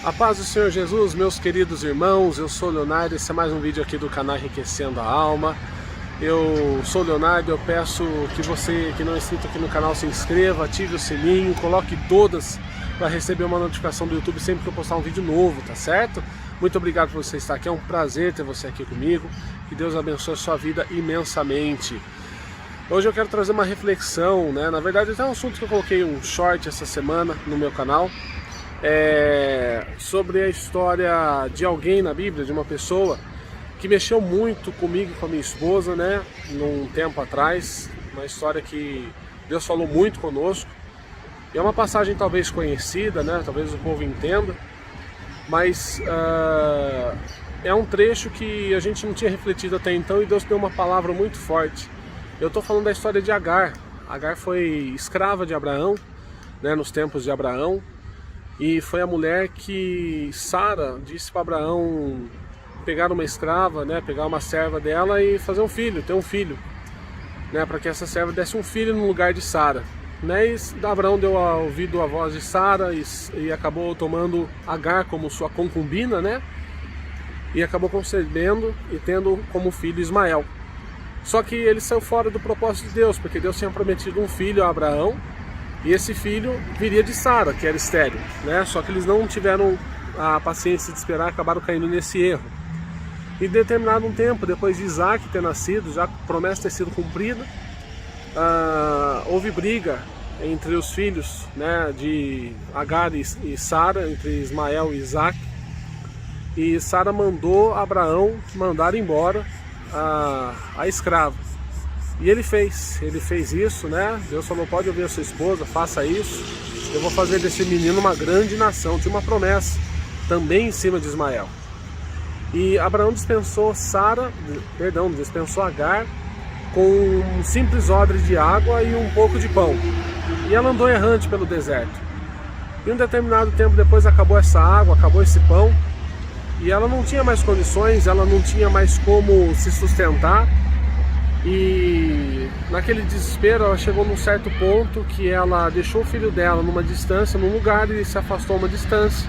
A paz do Senhor Jesus, meus queridos irmãos, eu sou Leonardo, esse é mais um vídeo aqui do canal Enriquecendo a Alma. Eu sou Leonardo, eu peço que você que não é inscrito aqui no canal se inscreva, ative o sininho, coloque todas para receber uma notificação do YouTube sempre que eu postar um vídeo novo, tá certo? Muito obrigado por você estar aqui, é um prazer ter você aqui comigo, que Deus abençoe a sua vida imensamente. Hoje eu quero trazer uma reflexão, né? Na verdade é um assunto que eu coloquei um short essa semana no meu canal, sobre a história de alguém na Bíblia, de uma pessoa que mexeu muito comigo e com a minha esposa, né, num tempo atrás, uma história que Deus falou muito conosco. E é uma passagem talvez conhecida, né, talvez o povo entenda, mas é um trecho que a gente não tinha refletido até então e Deus deu uma palavra muito forte. Eu estou falando da história de Agar. Agar foi escrava de Abraão, né, nos tempos de Abraão. E foi a mulher que Sara disse para Abraão pegar uma escrava, né, pegar uma serva dela e fazer um filho, ter um filho, né, para que essa serva desse um filho no lugar de Sara. Né, e Abraão deu ouvido à voz de Sara e acabou tomando Agar como sua concubina, né, e acabou concebendo e tendo como filho Ismael. Só que ele saiu fora do propósito de Deus, porque Deus tinha prometido um filho a Abraão. E esse filho viria de Sara, que era estéril, né? Só que eles não tiveram a paciência de esperar, acabaram caindo nesse erro. E determinado um tempo, depois de Isaac ter nascido, já a promessa ter sido cumprida, houve briga entre os filhos, né, de Agar e Sara, entre Ismael e Isaac. E Sara mandou Abraão mandar embora a escrava. E ele fez isso, né? Deus falou, pode ouvir a sua esposa, faça isso. Eu vou fazer desse menino uma grande nação. Tinha uma promessa também em cima de Ismael. E Abraão dispensou Agar com um simples odre de água e um pouco de pão. E ela andou errante pelo deserto. E um determinado tempo depois acabou essa água, acabou esse pão. E ela não tinha mais condições, ela não tinha mais como se sustentar. E naquele desespero ela chegou num certo ponto que ela deixou o filho dela numa distância, num lugar, e se afastou a uma distância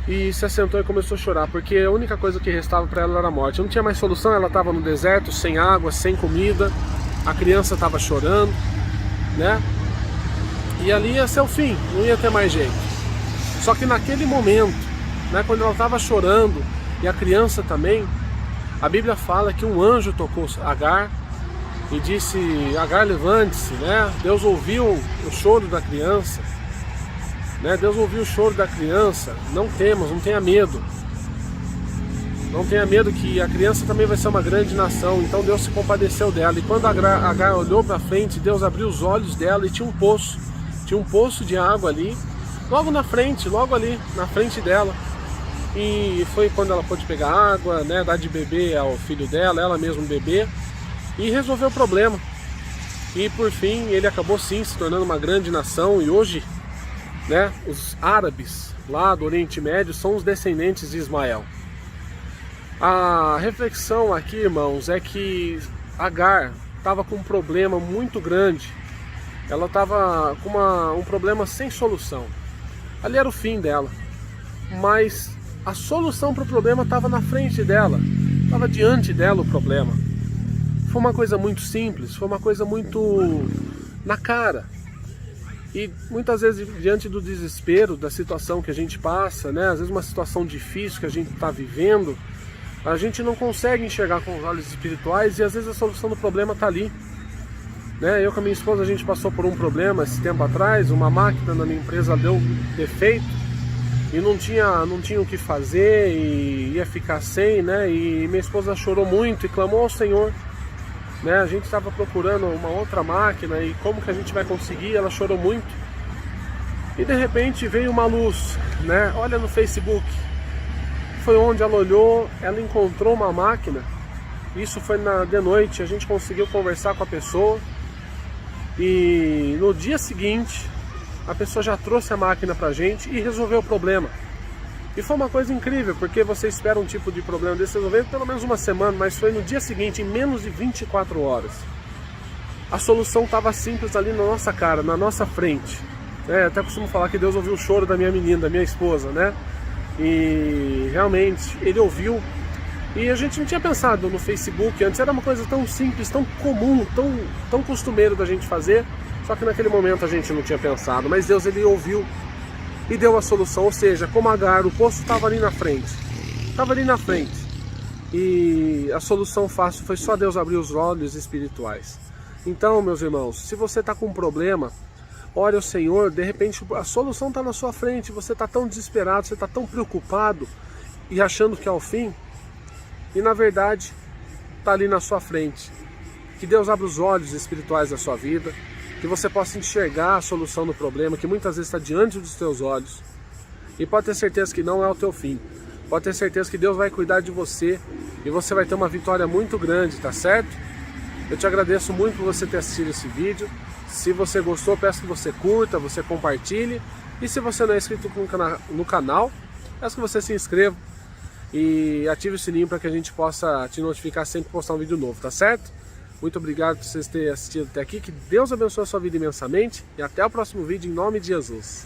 e se assentou e começou a chorar, porque a única coisa que restava para ela era a morte. Não tinha mais solução, ela estava no deserto, sem água, sem comida, a criança estava chorando, né? E ali ia ser o fim, não ia ter mais jeito. Só que naquele momento, né, quando ela estava chorando e a criança também, a Bíblia fala que um anjo tocou Agar e disse, Agar, levante-se, né? Deus ouviu o choro da criança, né? Deus ouviu o choro da criança, não temas, não tenha medo. Não tenha medo que a criança também vai ser uma grande nação. Então Deus se compadeceu dela. E quando Agar olhou para frente, Deus abriu os olhos dela e tinha um poço de água ali, logo na frente, logo ali, na frente dela. E foi quando ela pôde pegar água, né, dar de beber ao filho dela, ela mesma beber, e resolveu o problema. E por fim ele acabou sim se tornando uma grande nação. E hoje, né, os árabes lá do Oriente Médio são os descendentes de Ismael. A reflexão aqui, irmãos, é que Agar estava com um problema muito grande. Ela estava com um problema sem solução. Ali era o fim dela. Mas a solução para o problema estava na frente dela, estava diante dela o problema. Foi uma coisa muito simples, foi uma coisa muito na cara. E muitas vezes, diante do desespero, da situação que a gente passa, né, às vezes uma situação difícil que a gente está vivendo, a gente não consegue enxergar com os olhos espirituais e às vezes a solução do problema está ali. Né, eu com a minha esposa, a gente passou por um problema esse tempo atrás, uma máquina na minha empresa deu defeito, e não tinha o que fazer e ia ficar sem, né? E minha esposa chorou muito e clamou ao Senhor, né? A gente estava procurando uma outra máquina e como que a gente vai conseguir? Ela chorou muito. E de repente veio uma luz, né? Olha no Facebook. Foi onde ela olhou, ela encontrou uma máquina. Isso foi de noite, a gente conseguiu conversar com a pessoa. E no dia seguinte a pessoa já trouxe a máquina pra gente e resolveu o problema. E foi uma coisa incrível, porque você espera um tipo de problema desse resolver pelo menos uma semana, mas foi no dia seguinte, em menos de 24 horas. A solução estava simples ali na nossa cara, na nossa frente. Até costumo falar que Deus ouviu o choro da minha menina, da minha esposa, né? E realmente Ele ouviu. E a gente não tinha pensado no Facebook, antes era uma coisa tão simples, tão comum, tão costumeiro da gente fazer, só que naquele momento a gente não tinha pensado, mas Deus, Ele ouviu e deu a solução, ou seja, como Agar, o poço estava ali na frente, e a solução fácil foi só Deus abrir os olhos espirituais. Então, meus irmãos, se você está com um problema, ore ao Senhor, de repente a solução está na sua frente, você está tão desesperado, você está tão preocupado e achando que é o fim, e na verdade está ali na sua frente. Que Deus abra os olhos espirituais da sua vida, que você possa enxergar a solução do problema, que muitas vezes está diante dos teus olhos, e pode ter certeza que não é o teu fim, pode ter certeza que Deus vai cuidar de você, e você vai ter uma vitória muito grande, tá certo? Eu te agradeço muito por você ter assistido esse vídeo. Se você gostou, peço que você curta, você compartilhe, e se você não é inscrito no canal, peço que você se inscreva e ative o sininho para que a gente possa te notificar sempre que postar um vídeo novo, tá certo? Muito obrigado por vocês terem assistido até aqui, que Deus abençoe a sua vida imensamente e até o próximo vídeo em nome de Jesus.